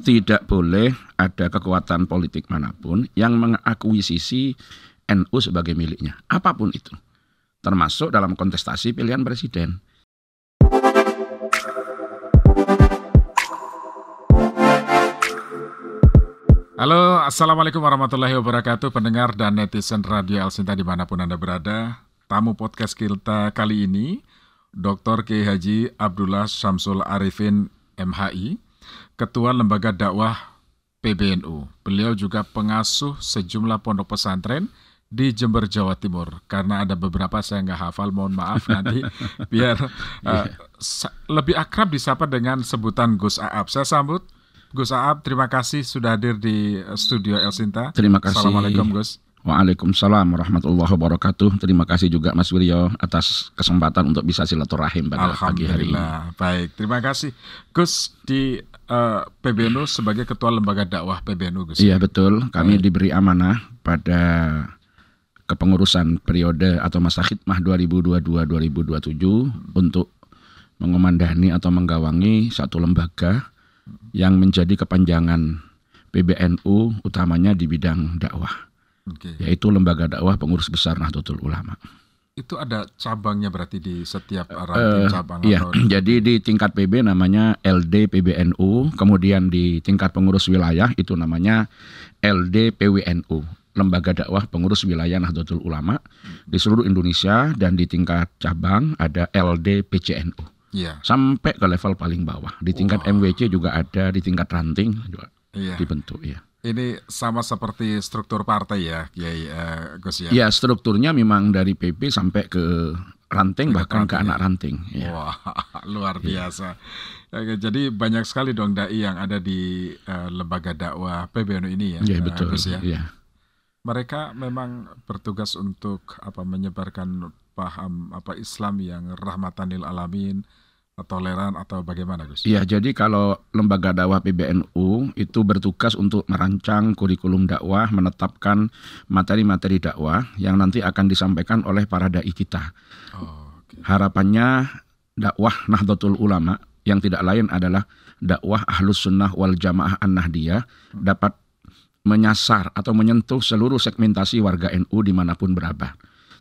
tidak boleh ada kekuatan politik manapun yang mengakuisisi NU sebagai miliknya, apapun itu, termasuk dalam kontestasi pilihan presiden. Halo, Assalamualaikum warahmatullahi wabarakatuh, pendengar dan netizen Radio El Sinta dimanapun Anda berada. Tamu podcast kita kali ini, Dr. Kiai Haji Abdullah Syamsul Arifin MHI, Ketua Lembaga Dakwah PBNU. Beliau juga pengasuh sejumlah pondok pesantren di Jember, Jawa Timur. Karena ada beberapa saya nggak hafal, mohon maaf nanti biar lebih akrab disapa dengan sebutan Gus Aab. Saya sambut Gus Aab, terima kasih sudah hadir di studio El Sinta. Terima kasih. Assalamualaikum Gus. Waalaikumsalam warahmatullahi wabarakatuh. Terima kasih juga Mas Wiryo atas kesempatan untuk bisa silaturahim pada pagi hari ini. Baik, terima kasih Gus di PBNU sebagai Ketua Lembaga Dakwah PBNU Gus. Iya betul, kami diberi amanah pada kepengurusan periode atau masa khidmah 2022-2027 untuk mengomandani atau menggawangi satu lembaga yang menjadi kepanjangan PBNU utamanya di bidang dakwah, yaitu Lembaga Dakwah Pengurus Besar Nahdlatul Ulama. Itu ada cabangnya berarti di setiap ranting cabang? Iya, jadi di tingkat PB namanya LD PBNU, kemudian di tingkat pengurus wilayah itu namanya LD PWNU, Lembaga Dakwah Pengurus Wilayah Nahdlatul Ulama di seluruh Indonesia, dan di tingkat cabang ada LD PCNU. Ya. Sampai ke level paling bawah. Di tingkat MWC juga ada, di tingkat ranting juga dibentuk. Ya. Ini sama seperti struktur partai ya, Gus ya? Ya, strukturnya memang dari PP sampai ke ranting, bahkan ke anak ranting. Ya. Wah, luar biasa. Ya. Jadi banyak sekali dong dai yang ada di lembaga dakwah PBNU ini ya, betul. Gus ya? Ya. Mereka memang bertugas untuk menyebarkan paham Islam yang rahmatan lil alamin, toleran, atau bagaimana Gus? Iya, jadi kalau Lembaga Dakwah PBNU itu bertugas untuk merancang kurikulum dakwah, menetapkan materi-materi dakwah yang nanti akan disampaikan oleh para dai kita. Harapannya dakwah Nahdlatul Ulama yang tidak lain adalah dakwah Ahlus Sunnah wal Jamaah An-Nahdiyah dapat menyasar atau menyentuh seluruh segmentasi warga NU dimanapun berada.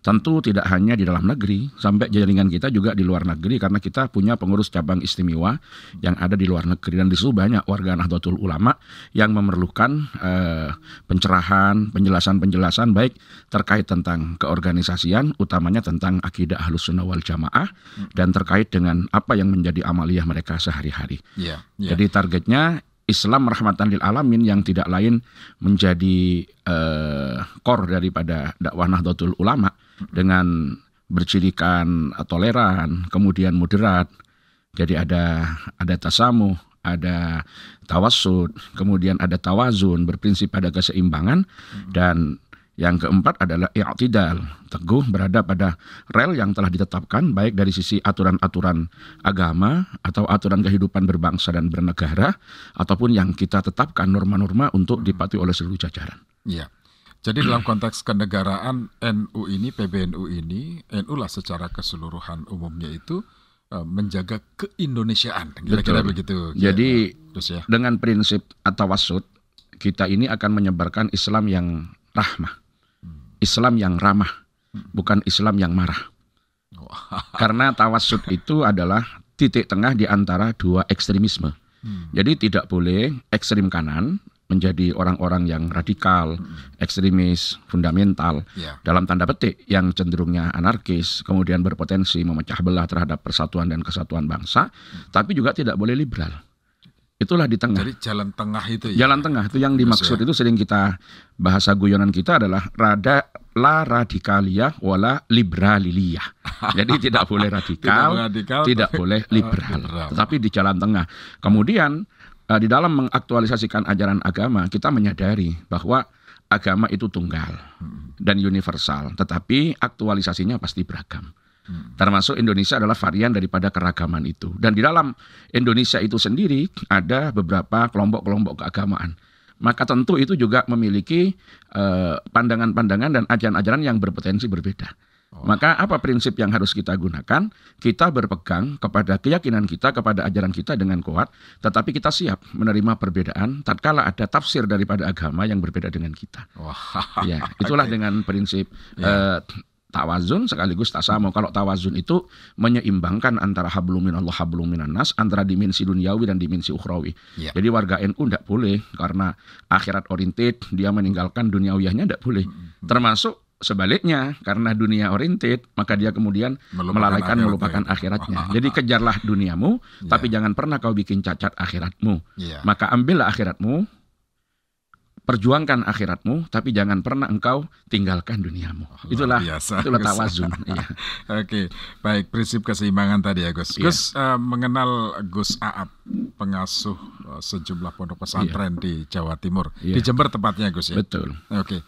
Tentu tidak hanya di dalam negeri, sampai jaringan kita juga di luar negeri, karena kita punya pengurus cabang istimewa yang ada di luar negeri, dan di situ banyak warga Nahdlatul Ulama yang memerlukan pencerahan, penjelasan-penjelasan baik terkait tentang keorganisasian, utamanya tentang akidah Ahlus Sunnah wal Jamaah, dan terkait dengan apa yang menjadi amaliyah mereka sehari-hari. Jadi targetnya Islam rahmatan lil alamin yang tidak lain menjadi core daripada dakwah Nahdlatul Ulama, dengan bercirikan toleran, kemudian moderat. Jadi ada tasamuh, ada tawassud, kemudian ada tawazun, berprinsip pada keseimbangan, dan yang keempat adalah i'tidal, teguh berada pada rel yang telah ditetapkan baik dari sisi aturan-aturan agama atau aturan kehidupan berbangsa dan bernegara, ataupun yang kita tetapkan norma-norma untuk dipatuhi oleh seluruh jajaran. Iya. Jadi dalam konteks kenegaraan NU ini, PBNU ini, NU lah secara keseluruhan umumnya itu menjaga keindonesiaan, kira-kira begitu. Jadi ya, dengan prinsip at-tawassut, kita ini akan menyebarkan Islam yang rahmah, Islam yang ramah, bukan Islam yang marah. Karena tawassut itu adalah titik tengah di antara dua ekstremisme. Jadi tidak boleh ekstrim kanan menjadi orang-orang yang radikal, ekstremis, fundamental, dalam tanda petik yang cenderungnya anarkis, kemudian berpotensi memecah belah terhadap persatuan dan kesatuan bangsa, tapi juga tidak boleh liberal. Itulah di tengah. Jadi jalan tengah itu ya? Jalan tengah itu yang dimaksud itu sering kita, bahasa guyonan kita adalah la radikaliyah wala liberaliyah. Jadi tidak boleh radikal, tidak boleh liberal, tetapi di jalan tengah. Kemudian di dalam mengaktualisasikan ajaran agama, kita menyadari bahwa agama itu tunggal dan universal, tetapi aktualisasinya pasti beragam. Termasuk Indonesia adalah varian daripada keragaman itu. Dan di dalam Indonesia itu sendiri ada beberapa kelompok-kelompok keagamaan. Maka tentu itu juga memiliki pandangan-pandangan dan ajaran-ajaran yang berpotensi berbeda. Maka apa prinsip yang harus kita gunakan? Kita berpegang kepada keyakinan kita, kepada ajaran kita dengan kuat, tetapi kita siap menerima perbedaan tatkala ada tafsir daripada agama yang berbeda dengan kita. Ya, itulah dengan prinsip tawazun sekaligus tasamu. Kalau tawazun itu menyeimbangkan antara hablum minallah hablum minan nas, antara dimensi duniawi dan dimensi ukhrawi. Jadi warga NU tidak boleh karena akhirat oriented dia meninggalkan duniawiyahnya, tidak boleh. Termasuk sebaliknya, karena dunia oriented, maka dia kemudian melupakan akhiratnya. Jadi kejarlah duniamu, tapi jangan pernah kau bikin cacat akhiratmu. Maka ambillah akhiratmu, perjuangkan akhiratmu, tapi jangan pernah engkau tinggalkan duniamu. Itulah tawazun. Oke, baik, prinsip keseimbangan tadi ya Gus. Gus mengenal Gus Aap, pengasuh sejumlah pondok pesantren di Jawa Timur, di Jember tepatnya Gus ya. Betul. Oke.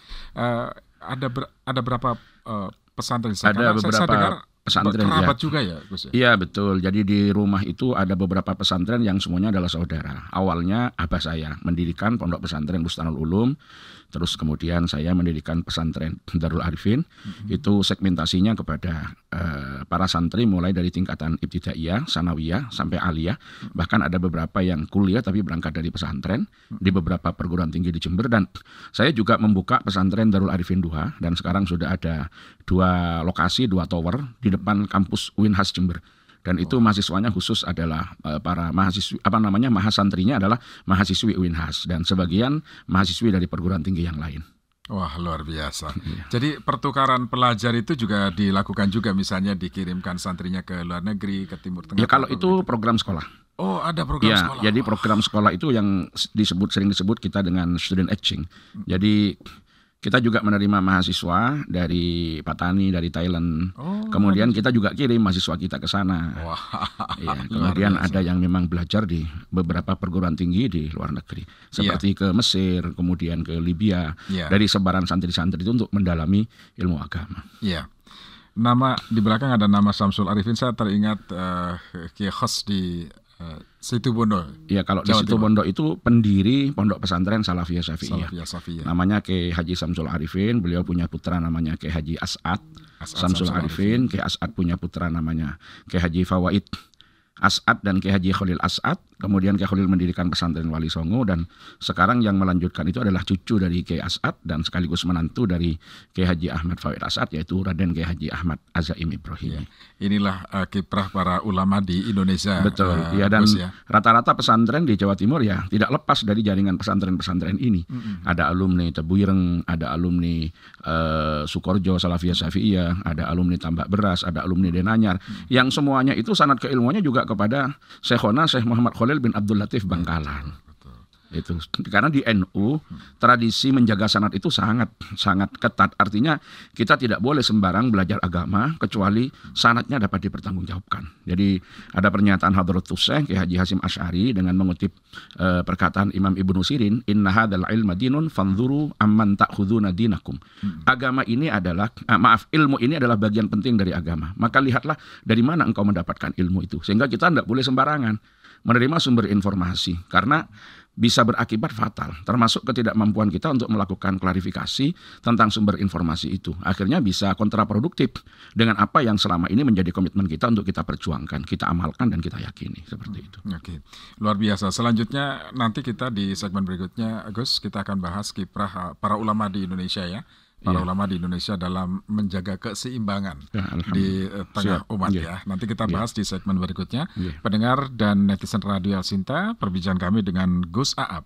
Ada berapa pesantren? Ada beberapa saya dengar pesantren kerabat juga ya, Gus ya? Iya betul. Jadi di rumah itu ada beberapa pesantren yang semuanya adalah saudara. Awalnya abah saya mendirikan pondok pesantren Bustanul Ulum, terus kemudian saya mendirikan pesantren Darul Arifin. Itu segmentasinya kepada para santri mulai dari tingkatan ibtidaiyah, sanawiyah sampai aliyah. Bahkan ada beberapa yang kuliah tapi berangkat dari pesantren di beberapa perguruan tinggi di Jember. Dan saya juga membuka pesantren Darul Arifin 2, dan sekarang sudah ada 2 lokasi, 2 tower di depan kampus Winhas Jember. Dan itu mahasiswanya khusus adalah para mahasiswi, mahasantrinya adalah mahasiswi Winhas, dan sebagian mahasiswi dari perguruan tinggi yang lain. Wah, luar biasa. Jadi pertukaran pelajar itu juga dilakukan juga, misalnya dikirimkan santrinya ke luar negeri, ke Timur Tengah. Ya kalau itu program sekolah. Oh, ada program sekolah. Jadi program sekolah itu yang sering disebut kita dengan student exchange. Jadi kita juga menerima mahasiswa dari Patani, dari Thailand. Kemudian kita juga kirim mahasiswa kita ke sana. Kemudian ada yang memang belajar di beberapa perguruan tinggi di luar negeri. Seperti ke Mesir, kemudian ke Libya. Dari sebaran santri-santri itu untuk mendalami ilmu agama. Nama di belakang ada nama Syamsul Arifin. Saya teringat Kiai Khos di Situbondo. Ya, kalau di Situbondo itu pendiri pondok pesantren Salafiyah Syafi'iyah. Namanya Kiai Haji Syamsul Arifin. Beliau punya putra namanya Kiai Haji As'ad Syamsul Arifin. Kiai As'ad punya putra namanya Kiai Haji Fawaid As'ad dan Kiai Haji Khalil As'ad. Kemudian Kiai Khalil mendirikan pesantren Wali Songo, dan sekarang yang melanjutkan itu adalah cucu dari Kiai As'ad dan sekaligus menantu dari Kiai Haji Ahmad Fawaid As'ad, yaitu Raden Kiai Haji Ahmad Azaim Ibrahim. Inilah kiprah para ulama di Indonesia. Betul. Dan rata-rata pesantren di Jawa Timur ya tidak lepas dari jaringan pesantren-pesantren ini. Ada alumni Tebuireng, ada alumni Sukorjo Salafiyah Syafi'iyah, ada alumni Tambak Beras, ada alumni Denanyar. Yang semuanya itu sanad keilmuannya juga kepada Syekhona Syekh Muhammad Khalil bin Abdul Latif Bangkalan. Itu karena di NU tradisi menjaga sanad itu sangat ketat. Artinya kita tidak boleh sembarang belajar agama kecuali sanadnya dapat dipertanggungjawabkan. Jadi ada pernyataan Hadratus Syekh Kiai Haji Hasyim Asy'ari dengan mengutip perkataan Imam Ibnu Sirin, inna hadzal ilma dinun fanzuru amman ta'khuduna dinakum. Agama ini adalah ilmu ini adalah bagian penting dari agama. Maka lihatlah dari mana engkau mendapatkan ilmu itu. Sehingga kita tidak boleh sembarangan menerima sumber informasi, karena bisa berakibat fatal, termasuk ketidakmampuan kita untuk melakukan klarifikasi tentang sumber informasi itu. Akhirnya bisa kontraproduktif dengan apa yang selama ini menjadi komitmen kita untuk kita perjuangkan, kita amalkan, dan kita yakini. Seperti itu. Oke, luar biasa. Selanjutnya nanti kita di segmen berikutnya, Gus, kita akan bahas kiprah para ulama di Indonesia ya. Para ulama di Indonesia dalam menjaga keseimbangan di tengah umat ya. Nanti kita bahas di segmen berikutnya. Pendengar dan netizen Radio El Sinta, perbincangan kami dengan Gus Aap,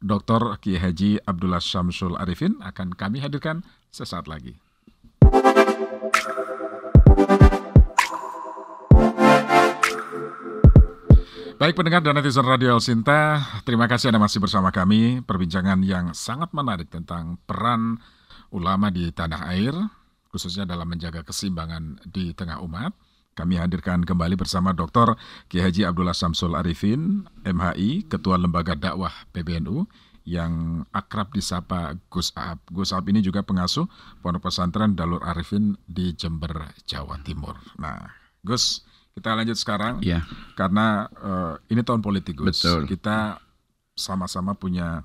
Dr. Kiai Haji Abdullah Syamsul Arifin akan kami hadirkan sesaat lagi. Baik pendengar dan netizen Radio El Sinta, terima kasih Anda masih bersama kami. Perbincangan yang sangat menarik tentang peran ulama di tanah air, khususnya dalam menjaga keseimbangan di tengah umat. Kami hadirkan kembali bersama Dr. Kiai Haji Abdullah Syamsul Arifin, MHI, Ketua Lembaga Dakwah PBNU, yang akrab disapa Gus Aap. Gus Aap ini juga pengasuh Pondok Pesantren Darul Arifin di Jember, Jawa Timur. Nah, Gus, kita lanjut sekarang, karena ini tahun politik, Gus. Betul. Kita sama-sama punya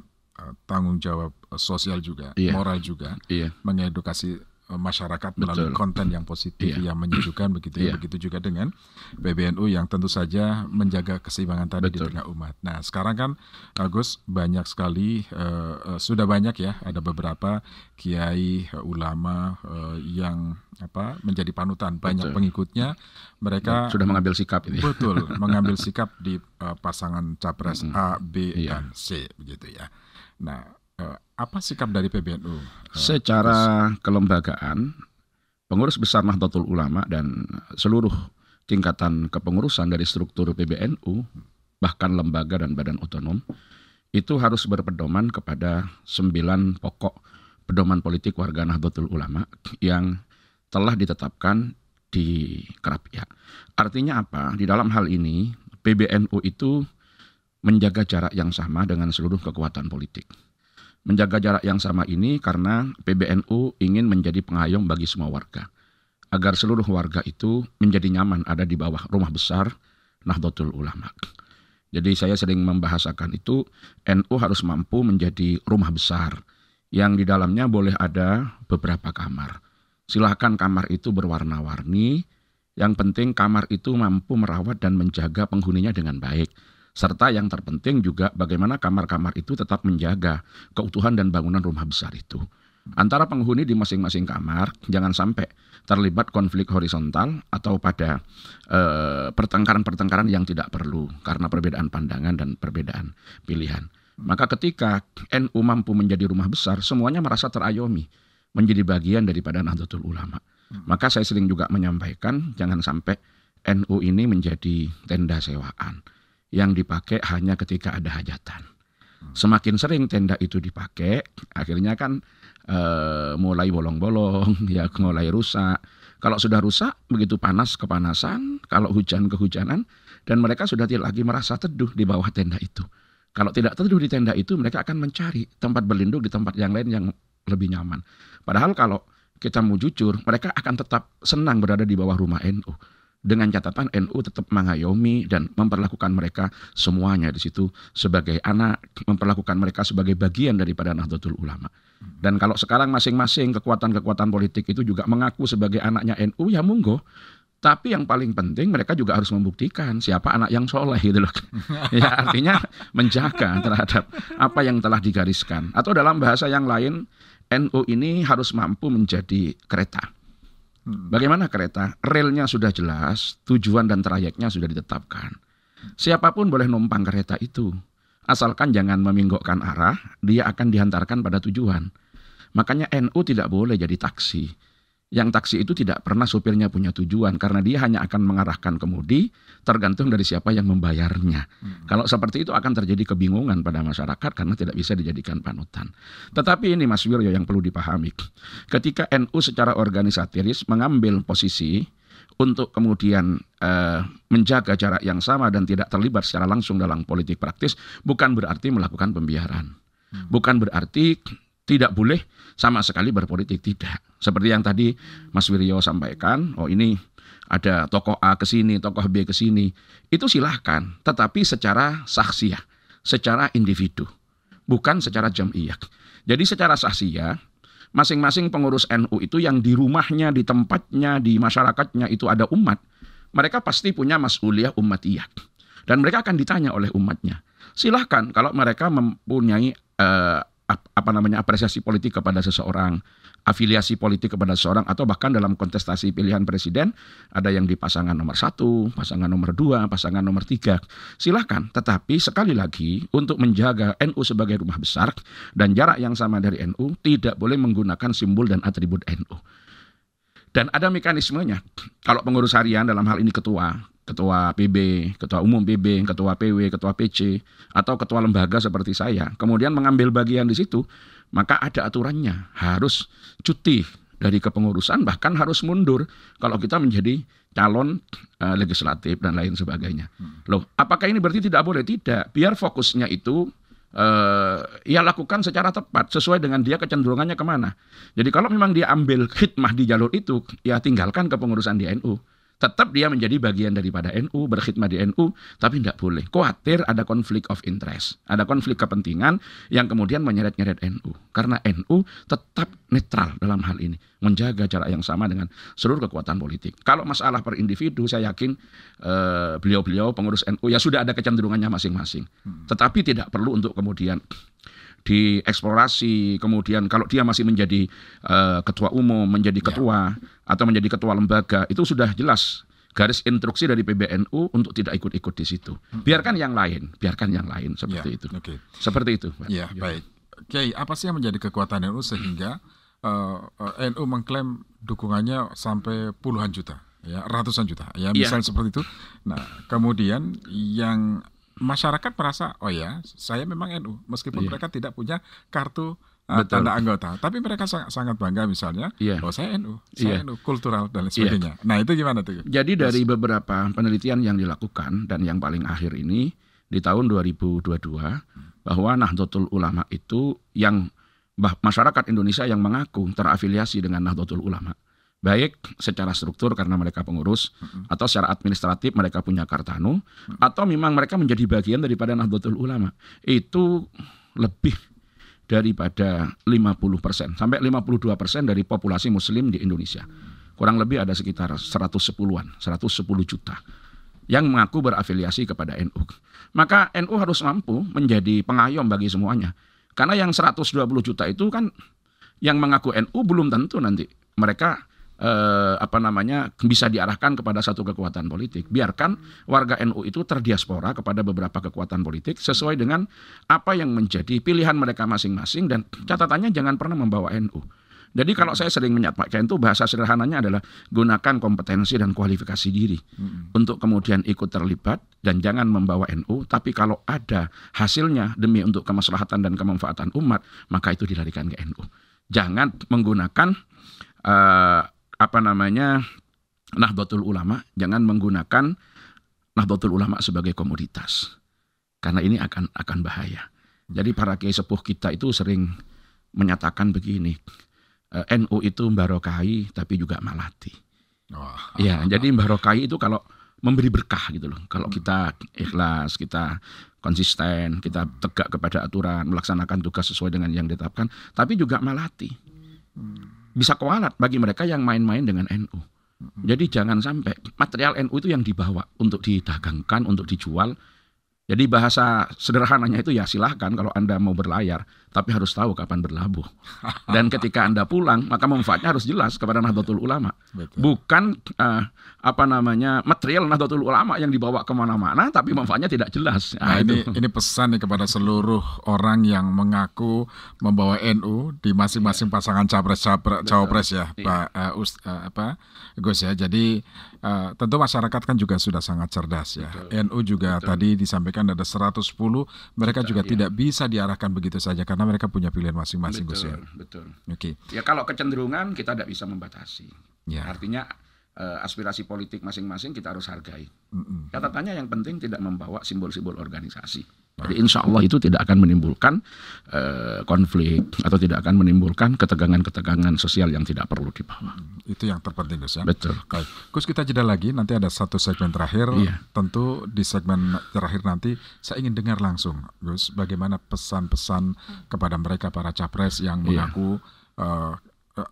tanggung jawab sosial juga, moral juga, mengedukasi masyarakat melalui Betul. konten yang positif, yang menyejukkan begitu ya. Iya. Begitu juga dengan PBNU yang tentu saja menjaga keseimbangan tadi di Betul. tengah umat. Nah, sekarang kan Gus banyak sekali, sudah banyak ya, ada beberapa kiai, ulama yang menjadi panutan, banyak Betul. pengikutnya, mereka Sudah mengambil sikap ini. betul mengambil sikap di pasangan capres A, B, Iya. dan C begitu ya. Nah, apa sikap dari PBNU? Secara kelembagaan, pengurus besar Nahdlatul Ulama dan seluruh tingkatan kepengurusan dari struktur PBNU, bahkan lembaga dan badan otonom, itu harus berpedoman kepada 9 pokok pedoman politik warga Nahdlatul Ulama yang telah ditetapkan di Krapia. Artinya apa? Di dalam hal ini, PBNU itu menjaga jarak yang sama dengan seluruh kekuatan politik. Menjaga jarak yang sama ini karena PBNU ingin menjadi pengayom bagi semua warga. Agar seluruh warga itu menjadi nyaman ada di bawah rumah besar Nahdlatul Ulama. Jadi saya sering membahasakan itu, NU harus mampu menjadi rumah besar yang di dalamnya boleh ada beberapa kamar. Silahkan kamar itu berwarna-warni, yang penting kamar itu mampu merawat dan menjaga penghuninya dengan baik. Serta yang terpenting juga bagaimana kamar-kamar itu tetap menjaga keutuhan dan bangunan rumah besar itu. Antara penghuni di masing-masing kamar jangan sampai terlibat konflik horizontal atau pada pertengkaran-pertengkaran yang tidak perlu karena perbedaan pandangan dan perbedaan pilihan. Maka ketika NU mampu menjadi rumah besar, semuanya merasa terayomi menjadi bagian daripada Nahdlatul Ulama. Maka saya sering juga menyampaikan jangan sampai NU ini menjadi tenda sewaan yang dipakai hanya ketika ada hajatan. Semakin sering tenda itu dipakai, akhirnya kan mulai bolong-bolong, ya mulai rusak. Kalau sudah rusak, begitu panas kepanasan, kalau hujan kehujanan, dan mereka sudah tidak lagi merasa teduh di bawah tenda itu. Kalau tidak teduh di tenda itu, mereka akan mencari tempat berlindung di tempat yang lain yang lebih nyaman. Padahal kalau kita mau jujur, mereka akan tetap senang berada di bawah rumah NU. Dengan catatan NU tetap mengayomi dan memperlakukan mereka semuanya di situ sebagai anak, memperlakukan mereka sebagai bagian daripada Nahdlatul Ulama. Dan kalau sekarang masing-masing kekuatan-kekuatan politik itu juga mengaku sebagai anaknya NU, ya monggo. Tapi yang paling penting mereka juga harus membuktikan siapa anak yang soleh gitu loh. Ya artinya menjaga terhadap apa yang telah digariskan. Atau dalam bahasa yang lain, NU ini harus mampu menjadi kereta. Bagaimana kereta? Relnya sudah jelas, tujuan dan trayeknya sudah ditetapkan. Siapapun boleh numpang kereta itu. Asalkan jangan meminggokkan arah, dia akan dihantarkan pada tujuan. Makanya NU tidak boleh jadi taksi. Yang taksi itu tidak pernah supirnya punya tujuan karena dia hanya akan mengarahkan kemudi tergantung dari siapa yang membayarnya. Kalau seperti itu akan terjadi kebingungan pada masyarakat karena tidak bisa dijadikan panutan. Tetapi ini Mas Wiryo yang perlu dipahami. Ketika NU secara organisatoris mengambil posisi untuk kemudian menjaga jarak yang sama dan tidak terlibat secara langsung dalam politik praktis, bukan berarti melakukan pembiaran. Bukan berarti tidak boleh sama sekali berpolitik, tidak. Seperti yang tadi Mas Wiryo sampaikan, oh ini ada tokoh A ke sini, tokoh B ke sini. Itu silahkan, tetapi secara saksiyah, secara individu, bukan secara jam'iyah. Jadi secara saksiyah, masing-masing pengurus NU itu yang di rumahnya, di tempatnya, di masyarakatnya itu ada umat, mereka pasti punya mas'uliyah umatiyah. Dan mereka akan ditanya oleh umatnya. Silahkan kalau mereka mempunyai apresiasi politik kepada seseorang, afiliasi politik kepada seseorang, atau bahkan dalam kontestasi pilihan presiden ada yang di pasangan nomor 1, pasangan nomor 2, pasangan nomor 3. Silahkan, tetapi sekali lagi untuk menjaga NU sebagai rumah besar dan jarak yang sama dari NU tidak boleh menggunakan simbol dan atribut NU. Dan ada mekanismenya. Kalau pengurus harian dalam hal ini ketua PB, ketua umum PB, ketua PW, ketua PC, atau ketua lembaga seperti saya, kemudian mengambil bagian di situ, maka ada aturannya, harus cuti dari kepengurusan, bahkan harus mundur kalau kita menjadi calon legislatif dan lain sebagainya. Loh, apakah ini berarti tidak boleh? Tidak. Biar fokusnya itu ia lakukan secara tepat sesuai dengan dia kecenderungannya kemana. Jadi kalau memang dia ambil khidmah di jalur itu, ya tinggalkan kepengurusan di NU. Tetap dia menjadi bagian daripada NU, berkhidmat di NU, tapi tidak boleh. Khawatir ada konflik of interest, ada konflik kepentingan yang kemudian menyeret-nyeret NU. Karena NU tetap netral dalam hal ini, menjaga jarak yang sama dengan seluruh kekuatan politik. Kalau masalah per individu, saya yakin beliau-beliau pengurus NU ya sudah ada kecenderungannya masing-masing. Tetapi tidak perlu untuk kemudian dieksplorasi, kemudian kalau dia masih menjadi ketua umum, menjadi ketua atau menjadi ketua lembaga, itu sudah jelas garis instruksi dari PBNU untuk tidak ikut-ikut di situ. Biarkan yang lain seperti itu. Seperti itu, Pak. Ya, baik. Oke, apa sih yang menjadi kekuatan NU sehingga NU mengklaim dukungannya sampai puluhan juta, ya, ratusan juta, ya, misalnya seperti itu. Nah, kemudian yang masyarakat merasa, oh ya, saya memang NU, meskipun mereka tidak punya kartu tanda anggota, tapi mereka sangat bangga misalnya, oh saya NU, NU kultural dan lain sebagainya. Nah, itu gimana tuh? Jadi dari beberapa penelitian yang dilakukan dan yang paling akhir ini di tahun 2022 bahwa Nahdlatul Ulama itu yang masyarakat Indonesia yang mengaku terafiliasi dengan Nahdlatul Ulama, baik secara struktur karena mereka pengurus, atau secara administratif mereka punya kartanu, atau memang mereka menjadi bagian daripada Nahdlatul Ulama, itu lebih daripada 50%, sampai 52% dari populasi muslim di Indonesia. Kurang lebih ada sekitar 110 juta yang mengaku berafiliasi kepada NU. Maka NU harus mampu menjadi pengayom bagi semuanya. Karena yang 120 juta itu kan yang mengaku NU belum tentu nanti mereka bisa diarahkan kepada satu kekuatan politik. Biarkan warga NU itu terdiaspora kepada beberapa kekuatan politik sesuai dengan apa yang menjadi pilihan mereka masing-masing, dan catatannya jangan pernah membawa NU. Jadi kalau saya sering menyampaikan itu, bahasa sederhananya adalah gunakan kompetensi dan kualifikasi diri untuk kemudian ikut terlibat, dan jangan membawa NU, tapi kalau ada hasilnya demi untuk kemaslahatan dan kemanfaatan umat, maka itu dilarikan ke NU. Jangan menggunakan Nahdlatul Ulama, jangan menggunakan Nahdlatul Ulama sebagai komoditas, karena ini akan bahaya. Jadi para kiai sepuh kita itu sering menyatakan begini, NU itu barokai tapi juga malati. Ya, jadi barokai itu kalau memberi berkah gitu loh. Kalau kita ikhlas, kita konsisten, kita tegak kepada aturan, melaksanakan tugas sesuai dengan yang ditetapkan, tapi juga malati. Bisa kualat bagi mereka yang main-main dengan NU. Jadi jangan sampai material NU itu yang dibawa untuk didagangkan, untuk dijual. Jadi bahasa sederhananya itu ya silahkan kalau Anda mau berlayar, tapi harus tahu kapan berlabuh. Dan ketika Anda pulang, maka manfaatnya harus jelas kepada Nahdlatul Ulama. Betul. Bukan material Nahdlatul Ulama yang dibawa kemana-mana, tapi manfaatnya tidak jelas. Nah, ini pesan nih kepada seluruh orang yang mengaku membawa NU di masing-masing pasangan cawapres ya, Pak Gus ya. Jadi tentu masyarakat kan juga sudah sangat cerdas ya. Betul. NU juga tadi disampaikan ada 110, mereka juga tidak bisa diarahkan begitu saja karena mereka punya pilihan masing-masing, Gus ya. Betul. Oke. Ya kalau kecenderungan kita tidak bisa membatasi. Ya. Artinya aspirasi politik masing-masing kita harus hargai. Catatannya yang penting tidak membawa simbol-simbol organisasi. Jadi insya Allah itu tidak akan menimbulkan konflik atau tidak akan menimbulkan ketegangan-ketegangan sosial yang tidak perlu dibawa. Itu yang terpenting, Gus ya. Betul. Baik. Gus, kita jeda lagi, nanti ada satu segmen terakhir. Tentu di segmen terakhir nanti saya ingin dengar langsung, Gus, bagaimana pesan-pesan kepada mereka para capres yang mengaku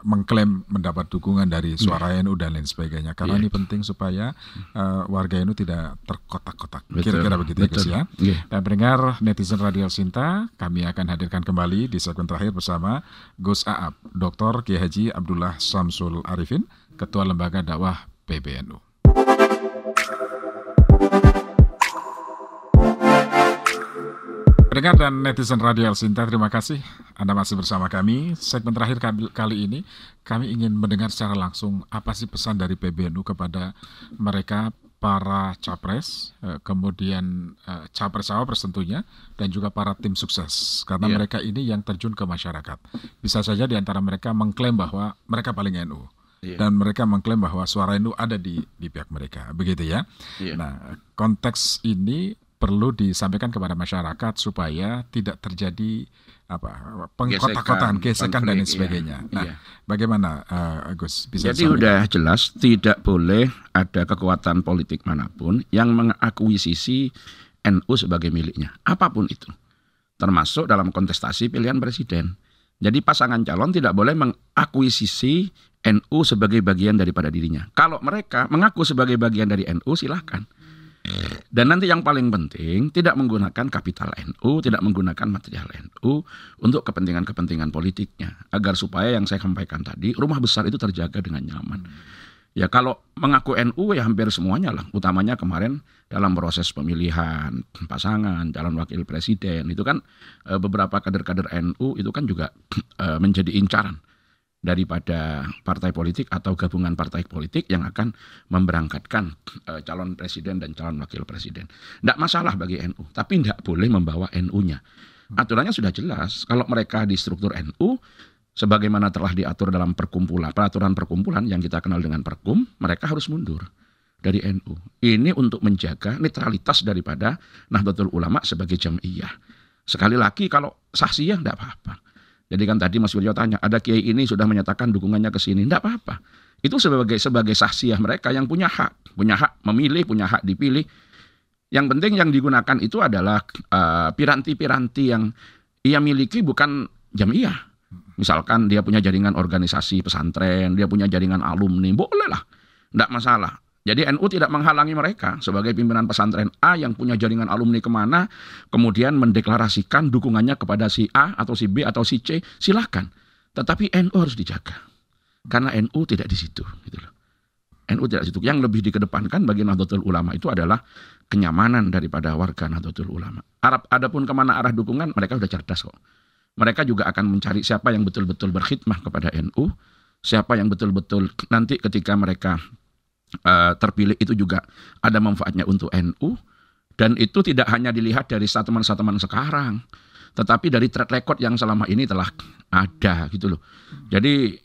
mengklaim mendapat dukungan dari suara NU dan lain sebagainya. Karena ini penting supaya warga NU tidak terkotak-kotak. Kira-kira begitu, Gus ya. Dan pendengar netizen Radio Sinta, kami akan hadirkan kembali di segmen terakhir bersama Gus Aap, Dr. Kiai Haji Abdullah Syamsul Arifin, Ketua Lembaga Dakwah PBNU. Pendengar dan netizen Radio Sinta, terima kasih Anda masih bersama kami. Segmen terakhir kali ini kami ingin mendengar secara langsung apa sih pesan dari PBNU kepada mereka para capres, kemudian capres-cawapres tentunya, dan juga para tim sukses. Karena mereka ini yang terjun ke masyarakat. Bisa saja di antara mereka mengklaim bahwa mereka paling NU. Dan mereka mengklaim bahwa suara NU ada di pihak mereka. Begitu ya. Nah, konteks ini perlu disampaikan kepada masyarakat supaya tidak terjadi pengkotak-kotakan, gesekan dan lain sebagainya. Nah, bagaimana Gus? Bisa jadi sudah jelas tidak boleh ada kekuatan politik manapun yang mengakuisisi NU sebagai miliknya, apapun itu, termasuk dalam kontestasi pilihan presiden. Jadi pasangan calon tidak boleh mengakuisisi NU sebagai bagian daripada dirinya. Kalau mereka mengaku sebagai bagian dari NU, silahkan. Dan nanti yang paling penting, tidak menggunakan kapital NU, tidak menggunakan material NU untuk kepentingan-kepentingan politiknya. Agar supaya yang saya sampaikan tadi, rumah besar itu terjaga dengan nyaman. Ya kalau mengaku NU ya hampir semuanya lah. Utamanya kemarin dalam proses pemilihan pasangan, calon wakil presiden. Itu kan beberapa kader-kader NU itu kan juga menjadi incaran daripada partai politik atau gabungan partai politik yang akan memberangkatkan calon presiden dan calon wakil presiden. Tidak masalah bagi NU, tapi tidak boleh membawa NU-nya. Aturannya sudah jelas, kalau mereka di struktur NU, sebagaimana telah diatur dalam peraturan perkumpulan yang kita kenal dengan Perkum, mereka harus mundur dari NU. Ini untuk menjaga netralitas daripada Nahdlatul Ulama sebagai jamiah. Sekali lagi kalau sahsiyah tidak apa-apa. Jadi kan tadi Mas Wirjo tanya, ada kiai ini sudah menyatakan dukungannya ke sini, tidak apa-apa. Itu sebagai sahsiah mereka yang punya hak memilih, punya hak dipilih. Yang penting yang digunakan itu adalah piranti-piranti yang ia miliki bukan jamiah. Misalkan dia punya jaringan organisasi pesantren, dia punya jaringan alumni, bolehlah, tidak masalah. Jadi NU tidak menghalangi mereka sebagai pimpinan pesantren A yang punya jaringan alumni kemana, kemudian mendeklarasikan dukungannya kepada si A atau si B atau si C, silahkan. Tetapi NU harus dijaga, karena NU tidak di situ. Gitu loh. NU tidak di situ. Yang lebih dikedepankan bagi Nahdlatul Ulama itu adalah kenyamanan daripada warga Nahdlatul Ulama. Adapun kemana arah dukungan, mereka sudah cerdas kok. Mereka juga akan mencari siapa yang betul-betul berkhidmah kepada NU, siapa yang betul-betul nanti ketika mereka terpilih itu juga ada manfaatnya untuk NU, dan itu tidak hanya dilihat dari statement-statement sekarang, tetapi dari track record yang selama ini telah ada gitu loh. Jadi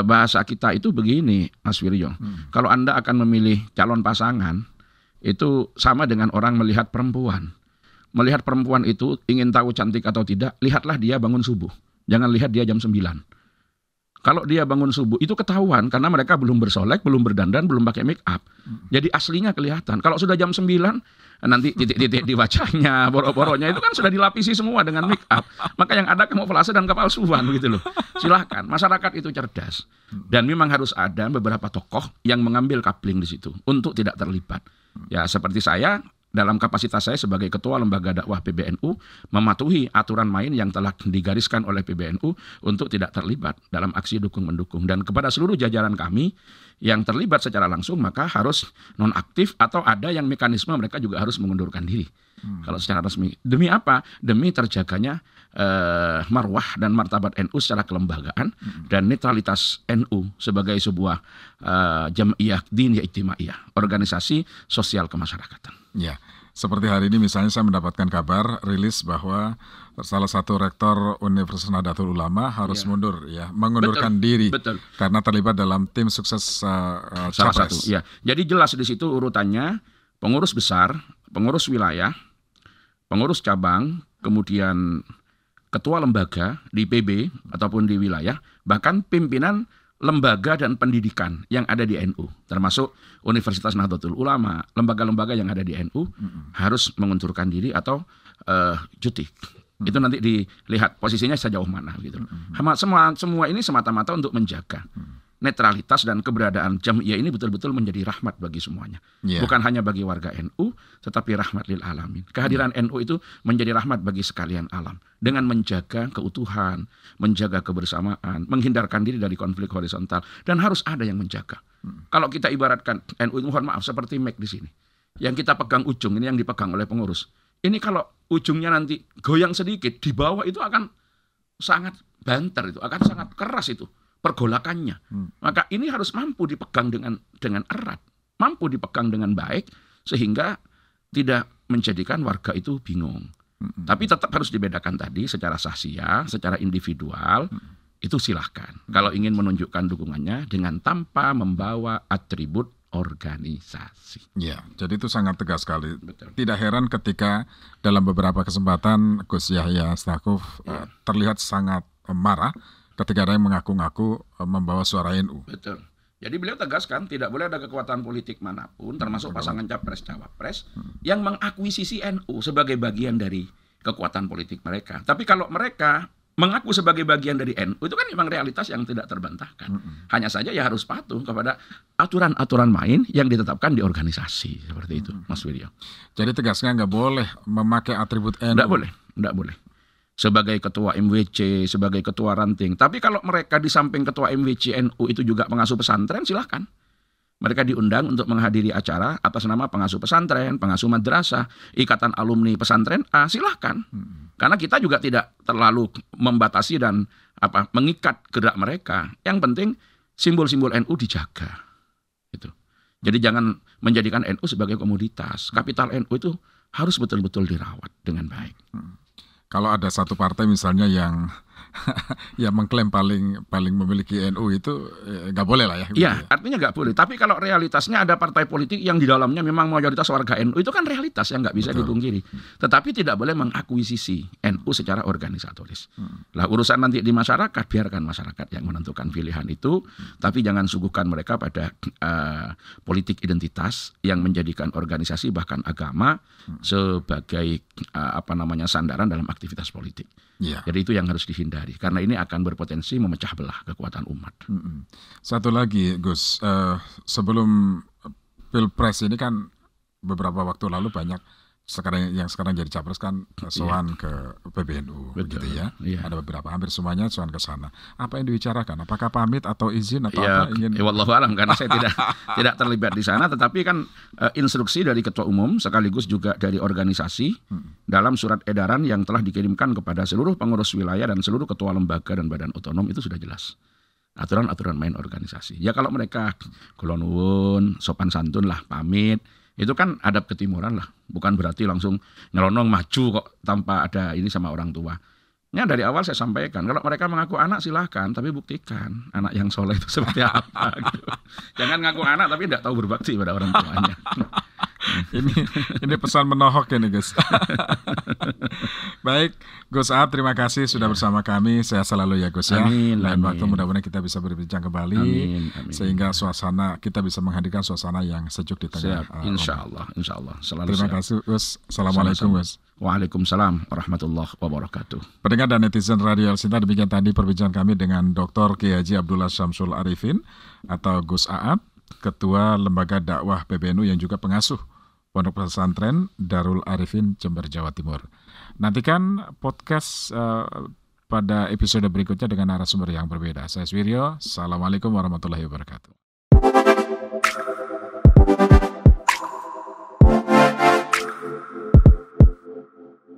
bahasa kita itu begini, Mas Wirjo, kalau Anda akan memilih calon pasangan itu sama dengan orang melihat perempuan. Melihat perempuan itu ingin tahu cantik atau tidak, lihatlah dia bangun subuh, jangan lihat dia jam 9. Kalau dia bangun subuh itu ketahuan karena mereka belum bersolek, belum berdandan, belum pakai make up. Jadi aslinya kelihatan. Kalau sudah jam 9 nanti titik-titik di wajahnya, borok-boroknya itu kan sudah dilapisi semua dengan make up. Maka yang ada kamuflase dan kepalsuan gitu loh. Silahkan, masyarakat itu cerdas. Dan memang harus ada beberapa tokoh yang mengambil coupling di situ untuk tidak terlibat. Ya seperti saya, dalam kapasitas saya sebagai Ketua Lembaga Dakwah PBNU, mematuhi aturan main yang telah digariskan oleh PBNU untuk tidak terlibat dalam aksi dukung-mendukung. Dan kepada seluruh jajaran kami yang terlibat secara langsung, maka harus nonaktif atau ada yang mekanisme mereka juga harus mengundurkan diri. Kalau secara resmi. Demi apa? Demi terjaganya marwah dan martabat NU secara kelembagaan dan netralitas NU sebagai sebuah jamiah diniyah ijtimaiyah, organisasi sosial kemasyarakatan. Ya, seperti hari ini misalnya saya mendapatkan kabar rilis bahwa salah satu rektor Universitas Nahdlatul Ulama harus mundur, ya, mengundurkan diri karena terlibat dalam tim sukses salah satu. Ya, jadi jelas di situ urutannya: pengurus besar, pengurus wilayah, pengurus cabang, kemudian ketua lembaga di PB ataupun di wilayah, bahkan pimpinan lembaga dan pendidikan yang ada di NU, termasuk Universitas Nahdlatul Ulama, lembaga-lembaga yang ada di NU harus mengundurkan diri atau cuti. Itu nanti dilihat posisinya sejauh mana gitu. Semua ini semata-mata untuk menjaga netralitas dan keberadaan jamiah ini betul-betul menjadi rahmat bagi semuanya. Bukan hanya bagi warga NU, tetapi rahmat lil alamin. Kehadiran NU itu menjadi rahmat bagi sekalian alam. Dengan menjaga keutuhan, menjaga kebersamaan, menghindarkan diri dari konflik horizontal. Dan harus ada yang menjaga. Kalau kita ibaratkan NU, mohon maaf, seperti Mac di sini. Yang kita pegang ujung, ini yang dipegang oleh pengurus. Ini kalau ujungnya nanti goyang sedikit, di bawah itu akan sangat banter, itu akan sangat keras itu pergolakannya. Maka ini harus mampu dipegang dengan erat, mampu dipegang dengan baik, sehingga tidak menjadikan warga itu bingung. Tapi tetap harus dibedakan tadi secara sahsiah, secara individual, itu silahkan. Kalau ingin menunjukkan dukungannya dengan tanpa membawa atribut organisasi. Ya, jadi itu sangat tegas sekali. Betul. Tidak heran ketika dalam beberapa kesempatan Gus Yahya Stakuf terlihat sangat marah ketika ada yang mengaku-ngaku membawa suara NU. Betul. Jadi beliau tegaskan tidak boleh ada kekuatan politik manapun, termasuk pasangan capres-cawapres, yang mengakuisisi NU sebagai bagian dari kekuatan politik mereka. Tapi kalau mereka mengaku sebagai bagian dari NU, itu kan memang realitas yang tidak terbantahkan. Hanya saja ya harus patuh kepada aturan-aturan main yang ditetapkan di organisasi. Seperti itu, Mas Wiryo. Jadi tegasnya nggak boleh memakai atribut NU. Nggak boleh. Sebagai ketua MWC, sebagai ketua ranting. Tapi kalau mereka di samping ketua MWC NU itu juga pengasuh pesantren, silahkan. Mereka diundang untuk menghadiri acara atas nama pengasuh pesantren, pengasuh madrasah, ikatan alumni pesantren A, silahkan. Karena kita juga tidak terlalu membatasi dan mengikat gerak mereka. Yang penting simbol-simbol NU dijaga. Gitu. Jadi jangan menjadikan NU sebagai komoditas. Kapital NU itu harus betul-betul dirawat dengan baik. Kalau ada satu partai misalnya yang mengklaim paling memiliki NU itu nggak boleh lah ya. Iya, artinya nggak boleh. Tapi kalau realitasnya ada partai politik yang di dalamnya memang mayoritas warga NU, itu kan realitas yang nggak bisa dipungkiri. Tetapi tidak boleh mengakuisisi NU secara organisatoris. Lah urusan nanti di masyarakat, biarkan masyarakat yang menentukan pilihan itu. Tapi jangan suguhkan mereka pada politik identitas yang menjadikan organisasi bahkan agama sebagai sandaran dalam aktivitas politik. Ya. Jadi itu yang harus dihindari karena ini akan berpotensi memecah belah kekuatan umat. Satu lagi Gus, sebelum Pilpres ini kan beberapa waktu lalu banyak yang sekarang jadi capres kan sowan ke PBNU, begitu ya. Ada beberapa, hampir semuanya sowan ke sana. Apa yang dibicarakan? Apakah pamit atau izin atau apa? Wallahu alam, karena saya tidak terlibat di sana. Tetapi kan instruksi dari Ketua Umum sekaligus juga dari organisasi dalam surat edaran yang telah dikirimkan kepada seluruh pengurus wilayah dan seluruh ketua lembaga dan badan otonom itu sudah jelas. Aturan-aturan main organisasi. Ya kalau mereka kula nuwun, sopan santun lah, pamit. Itu kan adab ketimuran lah, bukan berarti langsung nyelonong maju kok tanpa ada ini sama orang tua. Ya dari awal saya sampaikan, kalau mereka mengaku anak silahkan, tapi buktikan anak yang soleh itu seperti apa. Gitu. Jangan ngaku anak tapi tidak tahu berbakti pada orang tuanya. Ini pesan menohok ya nih Gus. Baik, Gus Aap, terima kasih sudah bersama kami. Sehat selalu ya Gus ya. Lain waktu mudah-mudahan kita bisa berbincang kembali. Amin. Sehingga kita bisa menghadirkan suasana yang sejuk di tengah. Insya Allah. Selalu terima kasih Gus. Assalamualaikum Gus. Waalaikumsalam warahmatullahi wabarakatuh. Pendengar dan netizen Radio El Sinta, demikian tadi perbincangan kami dengan Dr. Kiai Haji Abdullah Syamsul Arifin atau Gus Aap, Ketua Lembaga Dakwah PBNU yang juga pengasuh Pondok Pesantren Darul Arifin Jember, Jawa Timur. Nantikan podcast pada episode berikutnya dengan narasumber yang berbeda. Saya Swiryo, Assalamualaikum warahmatullahi wabarakatuh.